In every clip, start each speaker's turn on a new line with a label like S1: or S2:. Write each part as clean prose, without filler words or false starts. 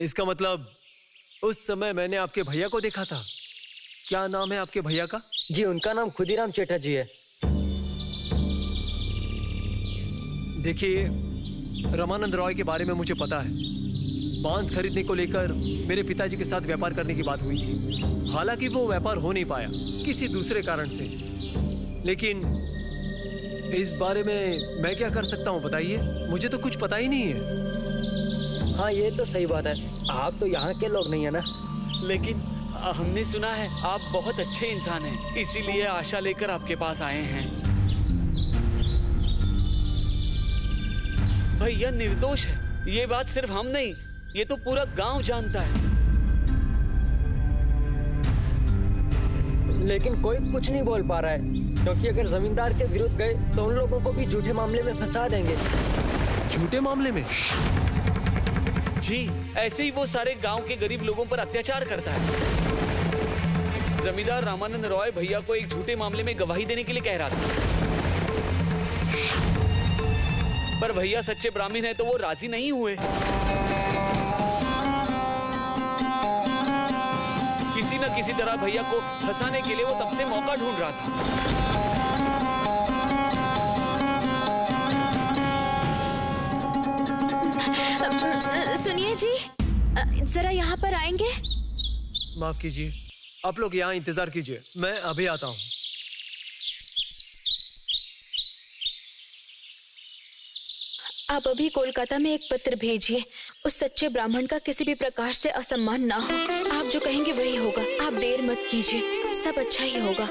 S1: इसका मतलब उस समय मैंने आपके भैया को देखा था। क्या नाम है आपके भैया का?
S2: जी, उनका नाम खुदीराम चटर्जी है।
S1: देखिए, रामानंद रॉय के बारे में मुझे पता है। बांस खरीदने को लेकर मेरे पिताजी के साथ व्यापार करने की बात हुई थी। हालांकि वो व्यापार हो नहीं पाया किसी दूसरे कारण से। लेकिन इस बारे में मैं क्या कर सकता हूँ बताइए? मुझे तो कुछ पता ही नहीं है।
S2: हाँ, ये तो सही बात है। आप तो यहाँ के लोग नहीं है ना।
S3: लेकिन हमने सुना है आप बहुत अच्छे इंसान हैं, इसीलिए आशा लेकर आपके पास आए हैं। भैया निर्दोष है, ये बात सिर्फ हम नहीं, ये तो पूरा गांव जानता है।
S2: लेकिन कोई कुछ नहीं बोल पा रहा है, क्योंकि अगर जमींदार के विरुद्ध गए तो उन लोगों को भी झूठे मामले में फंसा देंगे।
S1: झूठे मामले में?
S3: जी, ऐसे ही वो सारे गांव के गरीब लोगों पर अत्याचार करता है। जमींदार रामानंद रॉय भैया को एक झूठे मामले में गवाही देने के लिए कह रहा था, पर भैया सच्चे ब्राह्मण है तो वो राजी नहीं हुए। किसी न किसी तरह भैया को फंसाने के लिए वो तब से मौका ढूंढ रहा था।
S4: सुनिए जी, जरा यहाँ पर आएंगे?
S1: माफ कीजिए, आप लोग यहाँ इंतजार कीजिए, मैं अभी आता हूँ।
S4: आप अभी कोलकाता में एक पत्र भेजिए। उस सच्चे ब्राह्मण का किसी भी प्रकार से असम्मान ना हो। आप जो कहेंगे वही होगा, आप देर मत कीजिए, सब अच्छा ही होगा।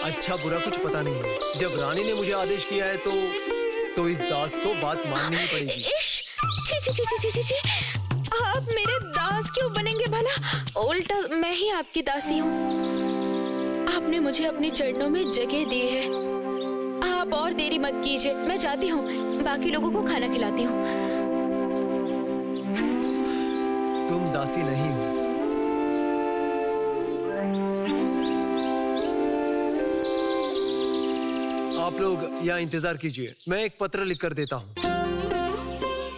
S1: अच्छा बुरा कुछ पता नहीं है। जब रानी ने मुझे आदेश किया है तो इस दास को बात माननी ही पड़ेगी।
S4: छी छी छी छी छी छी, आप मेरे दास क्यों बनेंगे भला? उल्टा मैं ही आपकी दासी हूँ। आपने मुझे अपने चरणों में जगह दी है। आप और देरी मत कीजिए, मैं जाती हूँ, बाकी लोगों को खाना खिलाती हूँ।
S1: तुम दासी नहीं हो। आप लोग यहाँ इंतजार कीजिए, मैं एक पत्र लिख कर देता हूँ,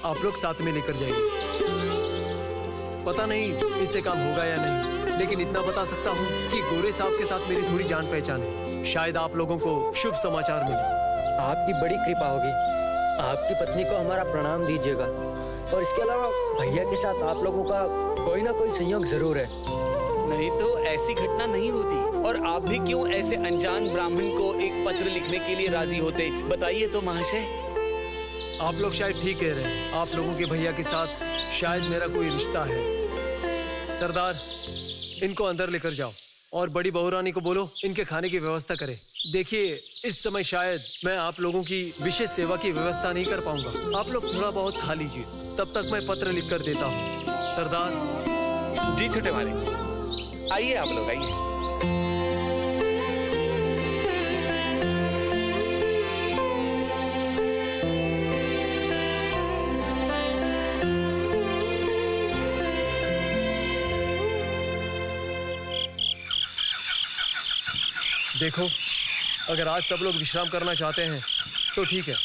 S1: आप लोग साथ में लेकर जाइए। पता नहीं इससे काम होगा या नहीं, लेकिन इतना बता सकता हूँ कि गोरे साहब के साथ मेरी थोड़ी जान पहचान है। शायद आप लोगों को शुभ समाचार मिले।
S2: आपकी बड़ी कृपा होगी। आपकी पत्नी को हमारा प्रणाम दीजिएगा, और इसके अलावा भैया के साथ आप लोगों का कोई ना कोई संयोग जरूर है।
S3: नहीं तो ऐसी घटना नहीं होती। और आप भी क्यों ऐसे अनजान ब्राह्मण को एक पत्र लिखने के लिए राजी होते, बताइए तो महाशय।
S1: आप लोग शायद ठीक कह रहे हैं। आप लोगों के भैया के साथ शायद मेरा कोई रिश्ता है। सरदार, इनको अंदर लेकर जाओ और बड़ी बहुरानी को बोलो इनके खाने की व्यवस्था करे। देखिए, इस समय शायद मैं आप लोगों की विशेष सेवा की व्यवस्था नहीं कर पाऊंगा। आप लोग थोड़ा बहुत खा लीजिए, तब तक मैं पत्र लिख कर देता हूँ। सरदार।
S3: जी छोटे मालिक, आइए आप लोग आइए।
S1: देखो, अगर आज सब लोग विश्राम करना चाहते हैं तो ठीक है,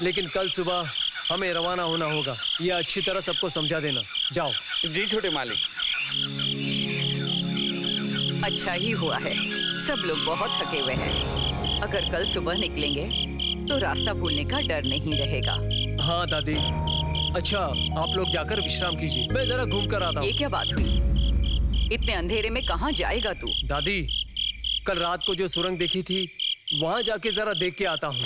S1: लेकिन कल सुबह हमें रवाना होना होगा। यह अच्छी तरह सबको समझा देना। जाओ।
S3: जी छोटे मालिक।
S5: अच्छा ही हुआ है, सब लोग बहुत थके हुए हैं। अगर कल सुबह निकलेंगे तो रास्ता भूलने का डर नहीं रहेगा।
S1: हाँ दादी। अच्छा, आप लोग जाकर विश्राम कीजिए, मैं जरा घूम कर आता हूँ।
S5: ये क्या बात हुई? इतने अंधेरे में कहाँ जाएगा तू?
S1: दादी, कल रात को जो सुरंग देखी थी वहां जाके जरा देख के आता हूँ।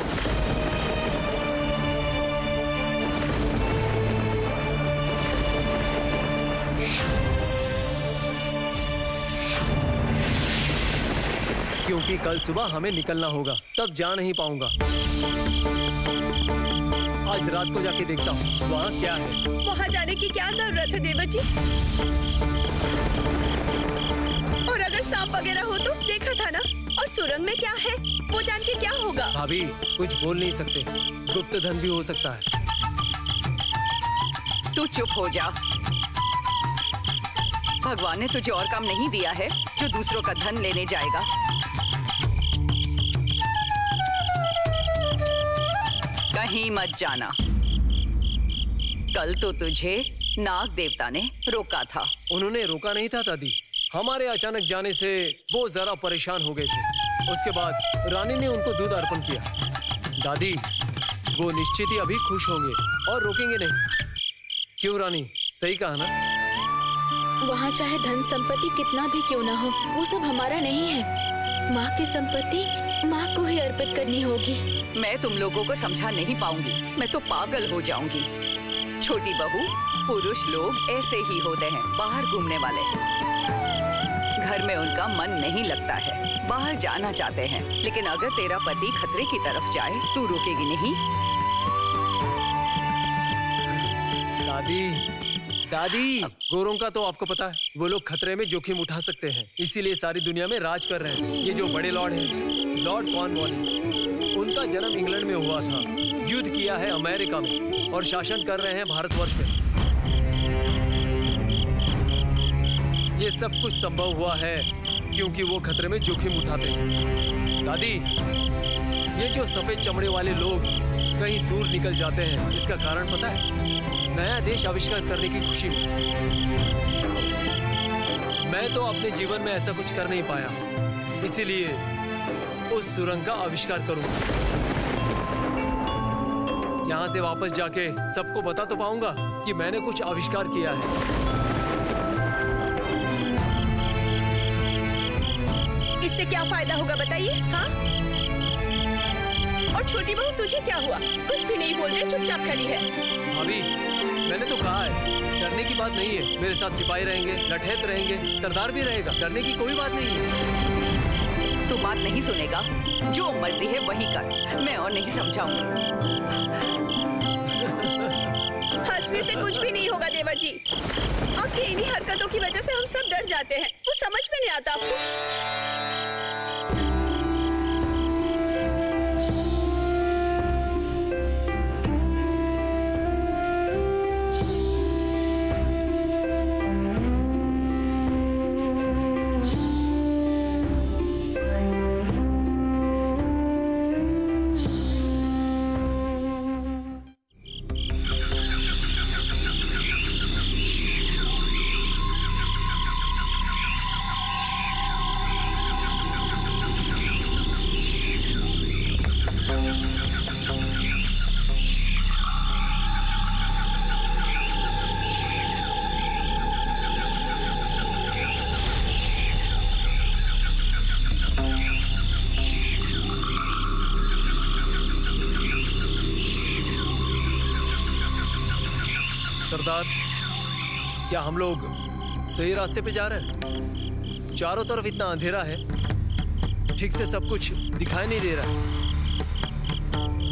S1: क्योंकि कल सुबह हमें निकलना होगा, तब जा नहीं पाऊंगा। आज रात को जाके देखता हूँ वहाँ क्या है।
S6: वहाँ जाने की क्या जरूरत है देवर जी? और अगर सांप वगैरह हो तो देखा था ना। और सुरंग में क्या है वो जान के क्या होगा?
S1: भाभी, कुछ बोल नहीं सकते, गुप्त धन भी हो सकता है।
S5: तू चुप हो जा। भगवान ने तुझे और काम नहीं दिया है जो दूसरों का धन लेने जाएगा। कहीं मत जाना, कल तो तुझे नाग देवता ने रोका था।
S1: उन्होंने रोका नहीं था दादी, हमारे अचानक जाने से वो जरा परेशान हो गए थे। उसके बाद रानी ने उनको दूध अर्पण किया। दादी, वो निश्चित ही अभी खुश होंगे और रोकेंगे नहीं। क्यों रानी, सही कहा ना?
S4: वहाँ चाहे धन संपत्ति कितना भी क्यों ना हो, वो सब हमारा नहीं है। माँ की संपत्ति माँ को ही अर्पित करनी होगी।
S5: मैं तुम लोगों को समझा नहीं पाऊंगी, मैं तो पागल हो जाऊंगी। छोटी बहू, पुरुष लोग ऐसे ही होते हैं, बाहर घूमने वाले। घर में उनका मन नहीं लगता है, बाहर जाना चाहते हैं। लेकिन अगर तेरा पति खतरे की तरफ जाए, तू रोकेगी नहीं?
S1: दादी, गोरों का तो आपको पता है, वो लोग खतरे में जोखिम उठा सकते हैं, इसीलिए सारी दुनिया में राज कर रहे हैं। ये जो बड़े लॉर्ड हैं, लॉर्ड कॉर्नवालिस, उनका जन्म इंग्लैंड में हुआ था, युद्ध किया है अमेरिका में और शासन कर रहे हैं भारतवर्ष में। ये सब कुछ संभव हुआ है क्योंकि वो खतरे में जोखिम उठाते हैं। दादी, ये जो सफेद चमड़े वाले लोग कहीं दूर निकल जाते हैं, इसका कारण पता है? नया देश आविष्कार करने की खुशी में। मैं तो अपने जीवन में ऐसा कुछ कर नहीं पाया, इसीलिए उस सुरंग का आविष्कार करूंगा। यहाँ से वापस जाके सबको बता तो पाऊंगा कि मैंने कुछ आविष्कार किया है।
S6: इससे क्या फायदा होगा बताइए? हाँ? और छोटी बहू, तुझे क्या हुआ? कुछ भी नहीं बोल रही, चुपचाप खड़ी है।
S1: भाभी, मैंने तो कहा है, डरने की बात नहीं है। मेरे साथ सिपाही रहेंगे, लठैत रहेंगे, सरदार भी रहेगा, डरने की कोई बात नहीं है।
S5: तू बात नहीं सुनेगा, जो मर्जी है वही कर, मैं और नहीं समझाऊंगी।
S6: हंसने से कुछ भी नहीं होगा देवर जी। आपकी इन्हीं हरकतों की वजह से हम सब डर जाते हैं। वो समझ में नहीं आता आपको?
S1: सरदार, क्या हम लोग सही रास्ते पे जा रहे हैं? चारों तरफ इतना अंधेरा है, ठीक से सब कुछ दिखाई नहीं दे रहा।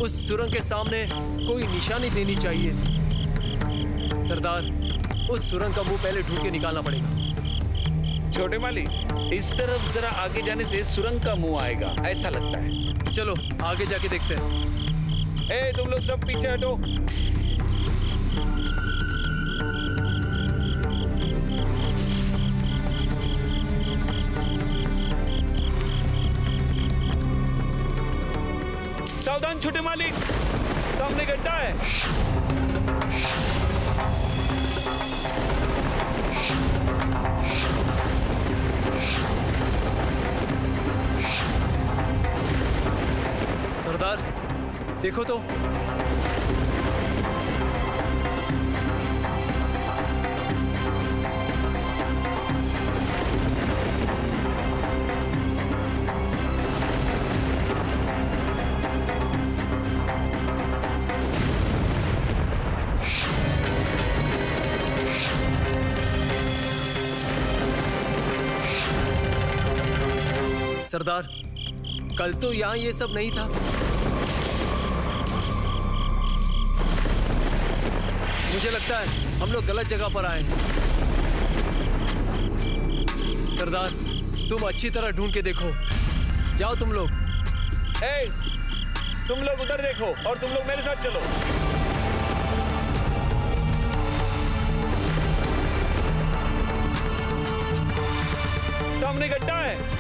S1: उस सुरंग के सामने कोई निशानी देनी चाहिए थी। सरदार, उस सुरंग का मुंह पहले ढूंढ के निकालना पड़ेगा।
S3: छोटे माली, इस तरफ जरा आगे जाने से सुरंग का मुंह आएगा, ऐसा लगता है।
S1: चलो आगे जाके देखते हैं।
S3: ए, तुम लोग सब पीछे हटो। सावधान छोटे मालिक, सामने गड्ढा है।
S1: सरदार, देखो तो। सरदार, कल तो यहाँ ये सब नहीं था। मुझे लगता है हम लोग गलत जगह पर आए हैं। सरदार, तुम अच्छी तरह ढूंढ के देखो। जाओ तुम लोग।
S3: ए, तुम लोग उधर देखो और तुम लोग मेरे साथ चलो। सामने गड्ढा है।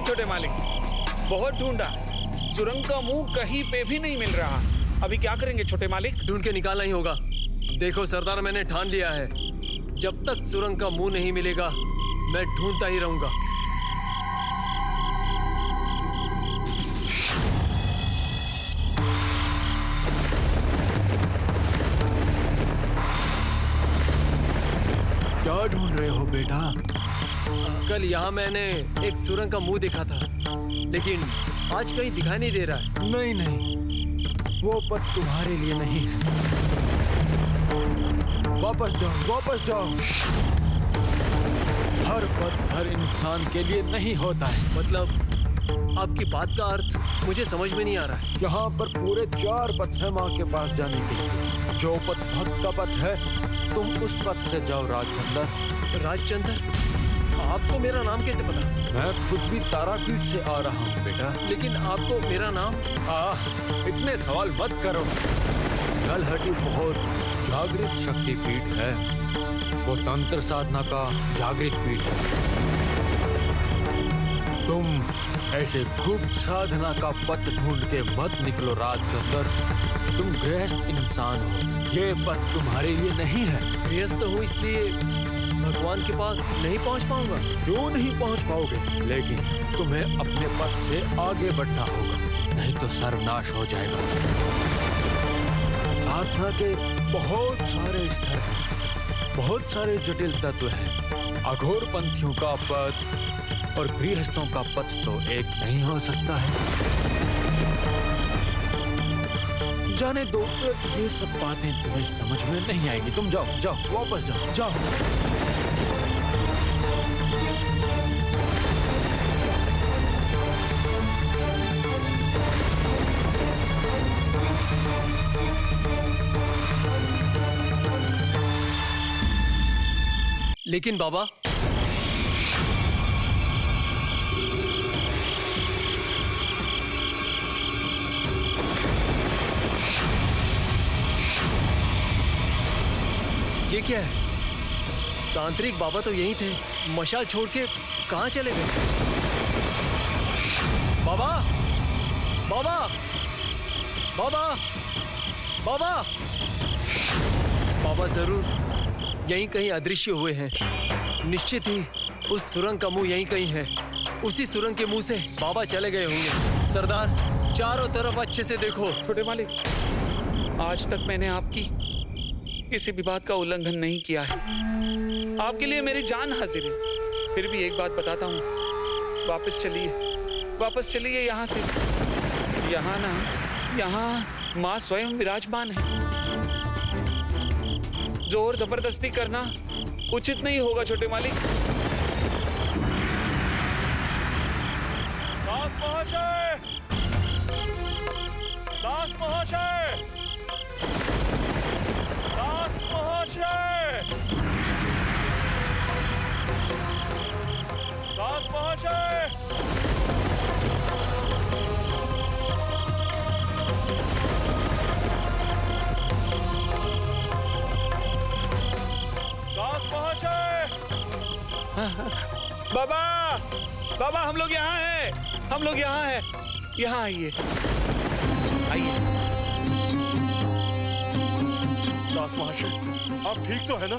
S3: छोटे मालिक, बहुत ढूंढा, सुरंग का मुंह कहीं पे भी नहीं मिल रहा। अभी क्या करेंगे छोटे मालिक?
S1: ढूंढ के निकालना ही होगा। देखो सरदार, मैंने ठान लिया है, जब तक सुरंग का मुंह नहीं मिलेगा मैं ढूंढता ही रहूंगा।
S7: क्या ढूंढ रहे हो बेटा?
S1: कल यहाँ मैंने एक सुरंग का मुंह देखा था, लेकिन आज कहीं दिखाई नहीं दे रहा है।
S7: नहीं नहीं, वो पथ तुम्हारे लिए नहीं है। वापस जाओ, वापस जाओ। हर पथ हर इंसान के लिए नहीं होता है।
S1: मतलब आपकी बात का अर्थ मुझे समझ में नहीं आ रहा है।
S7: यहाँ पर पूरे 4 पथ है माँ के पास जाने के लिए। जो पथ भक्त का पथ है, तुम उस पथ से जाओ राजचंद्र।
S1: राजचंद्र? आपको मेरा नाम कैसे पता?
S7: मैं खुद भी तारापीठ से आ रहा हूँ बेटा।
S1: लेकिन आपको मेरा नाम?
S7: इतने सवाल मत करो। नलहटी बहुत जागृत शक्तिपीठ है। वो तंत्र साधना का जागृत पीठ है। तुम ऐसे गुप्त साधना का पथ ढूंढ के मत निकलो राजचंद्र। तुम गृहस्थ इंसान हो, ये पथ तुम्हारे लिए नहीं है।
S1: गृहस्थ हूँ इसलिए भगवान के पास नहीं पहुँच पाऊंगा?
S7: क्यों नहीं पहुँच पाओगे? लेकिन तुम्हें अपने पथ से आगे बढ़ना होगा, नहीं तो सर्वनाश हो जाएगा। साधना के बहुत सारे स्तर हैं, बहुत सारे जटिल तत्व हैं। अघोर पंथियों का पथ और गृहस्थों का पथ तो एक नहीं हो सकता है। जाने दो, ये सब बातें तुम्हें समझ में नहीं आएंगी। तुम जाओ जाओ, वापस जाओ जाओ।
S1: लेकिन बाबा, ये क्या है? तांत्रिक बाबा तो यहीं थे, मशाल छोड़ के कहाँ चले गए? बाबा, बाबा, बाबा, बाबा, बाबा जरूर यहीं कहीं अदृश्य हुए हैं। निश्चित ही उस सुरंग का मुंह यहीं कहीं है। उसी सुरंग के मुंह से बाबा चले गए होंगे। सरदार, चारों तरफ अच्छे से देखो।
S3: छोटे मालिक, आज तक मैंने आपकी किसी भी बात का उल्लंघन नहीं किया है। आपके लिए मेरी जान हाजिर है। फिर भी एक बात बताता हूँ, वापस चलिए, वापस चलिए यहाँ से। यहाँ ना, यहाँ माँ स्वयं विराजमान है। जोर जबरदस्ती करना उचित नहीं होगा छोटे मालिक।
S8: दास महाशय, दास महाशय, दास महाशय, दास महाशय, दास महाशय।
S3: बाबा, बाबा, हम लोग यहाँ हैं, हम लोग यहाँ हैं। यहाँ आइए, आइए।
S8: दास महाशय, आप ठीक तो है ना?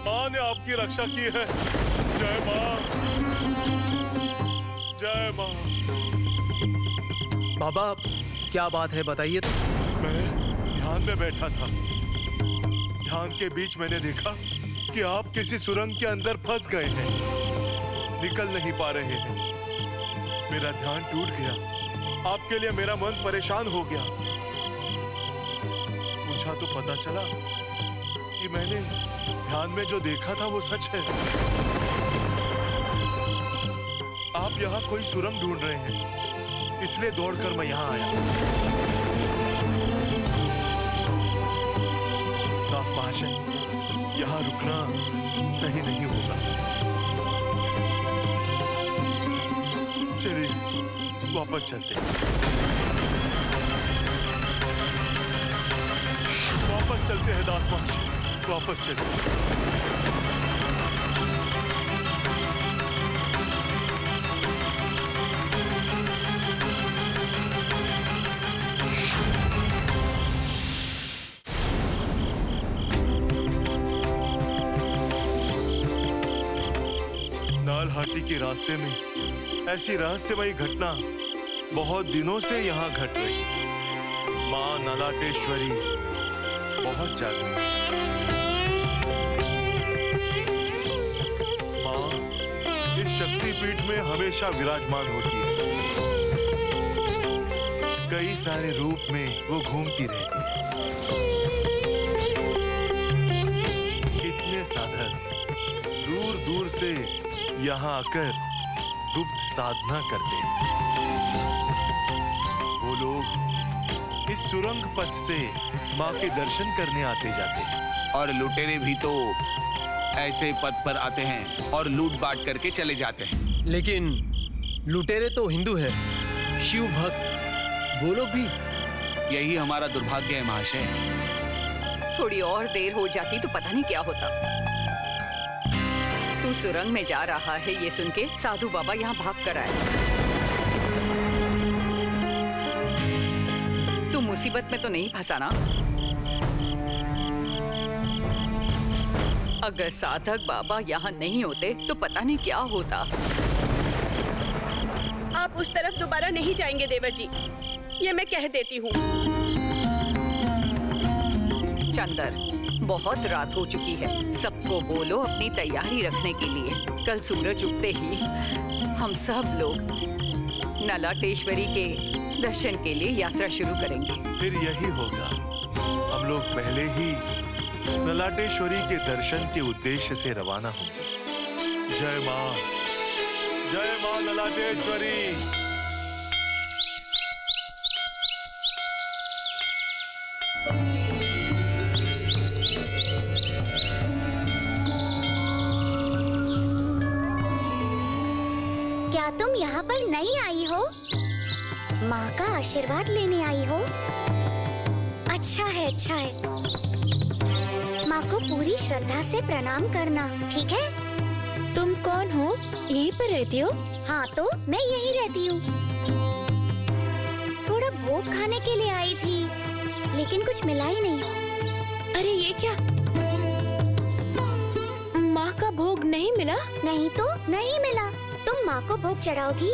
S8: माँ ने आपकी रक्षा की है। जय माँ, जय माँ।
S1: बाबा, क्या बात है बताइए तो।
S8: मैं ध्यान में बैठा था। ध्यान के बीच मैंने देखा कि आप किसी सुरंग के अंदर फंस गए हैं, निकल नहीं पा रहे हैं। मेरा ध्यान टूट गया। आपके लिए मेरा मन परेशान हो गया। पूछा तो पता चला कि मैंने ध्यान में जो देखा था वो सच है। आप यहाँ कोई सुरंग ढूंढ रहे हैं, इसलिए दौड़कर मैं यहाँ आया। दास महाशय, यहाँ रुकना सही नहीं होगा। चलिए वापस चलते हैं। वापस चलते हैं दास महाशय, वापस चलते हैं। लाल हाथी के रास्ते में ऐसी रहस्यमयी घटना बहुत दिनों से यहाँ घट रही। माँ नलाटेश्वरी बहुत जागृत है। माँ इस शक्तिपीठ में हमेशा विराजमान होती है। कई सारे रूप में वो घूमती रहती है। कितने साधक दूर दूर से यहाँ आकर गुप्त साधना करते हैं। वो लोग इस सुरंग पथ से माँ के दर्शन करने आते जाते हैं।
S3: और लुटेरे भी तो ऐसे पथ पर आते हैं और लूट बांट करके चले जाते हैं।
S1: लेकिन लुटेरे तो हिंदू है, शिव भक्त, वो लोग भी।
S3: यही हमारा दुर्भाग्य है महाशय।
S5: थोड़ी और देर हो जाती तो पता नहीं क्या होता। तू सुरंग में जा रहा है ये सुन के साधु बाबा यहाँ भाग कर आए। तू मुसीबत में तो नहीं फंसा ना? अगर साधक बाबा यहाँ नहीं होते तो पता नहीं क्या होता।
S6: आप उस तरफ दोबारा नहीं जाएंगे देवर जी, ये मैं कह देती हूँ।
S5: चंदर, बहुत रात हो चुकी है। सबको बोलो अपनी तैयारी रखने के लिए। कल सूरज उगते ही हम सब लोग नलाटेश्वरी के दर्शन के लिए यात्रा शुरू करेंगे।
S8: फिर यही होगा, हम लोग पहले ही नलाटेश्वरी के दर्शन के उद्देश्य से रवाना होंगे। जय माँ नलाटेश्वरी।
S9: क्या तुम यहाँ पर नहीं आई हो? माँ का आशीर्वाद लेने आई हो? अच्छा है, अच्छा है। माँ को पूरी श्रद्धा से प्रणाम करना, ठीक है?
S4: तुम कौन हो? यहीं पर रहती हो?
S9: हाँ, तो मैं यहीं रहती हूँ। थोड़ा भोग खाने के लिए आई थी, लेकिन कुछ मिला ही नहीं।
S4: अरे ये क्या? माँ का भोग नहीं मिला?
S9: नहीं तो नहीं मिला। तुम माँ को भोग चढ़ाओगी?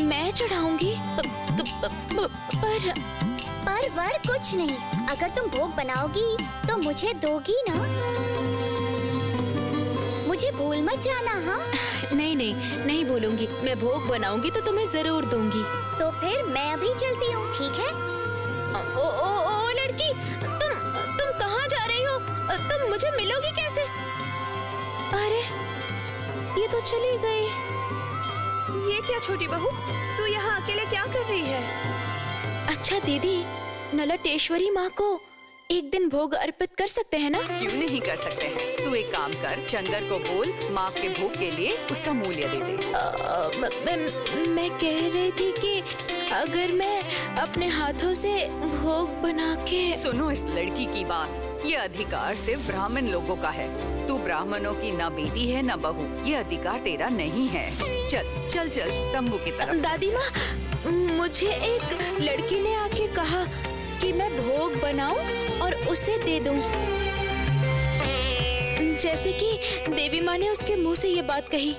S4: मैं चढ़ाऊंगी,
S9: पर वर कुछ नहीं। अगर तुम भोग बनाओगी तो मुझे दोगी ना? मुझे भूल मत जाना। हाँ,
S4: नहीं भूलूंगी। मैं भोग बनाऊंगी तो तुम्हें जरूर दूंगी।
S9: तो फिर मैं अभी चलती हूँ, ठीक है?
S4: ओ लड़की, तुम कहाँ जा रही हो? तुम मुझे मिलोगी कैसे? अरे ये तो चली गई।
S6: ये क्या छोटी बहू, तू यहाँ अकेले क्या कर रही है?
S4: अच्छा दीदी, नलाटेश्वरी माँ को एक दिन भोग अर्पित कर सकते हैं ना?
S5: क्यों नहीं कर सकते हैं? तू एक काम कर, चंदर को बोल माँ के भोग के लिए उसका मूल्य दे दे।
S4: मैं कह रही थी कि अगर मैं अपने हाथों से भोग बना के।
S5: सुनो इस लड़की की बात, ये अधिकार सिर्फ ब्राह्मण लोगों का है। तू ब्राह्मणों की ना बेटी है ना बहू, ये अधिकार तेरा नहीं है। चल चल चल तंबू की तरफ।
S4: दादी माँ, मुझे एक लड़की ने आके कहा कि मैं भोग बनाऊं और उसे दे दूं। जैसे कि देवी माँ ने उसके मुंह से ये बात कही।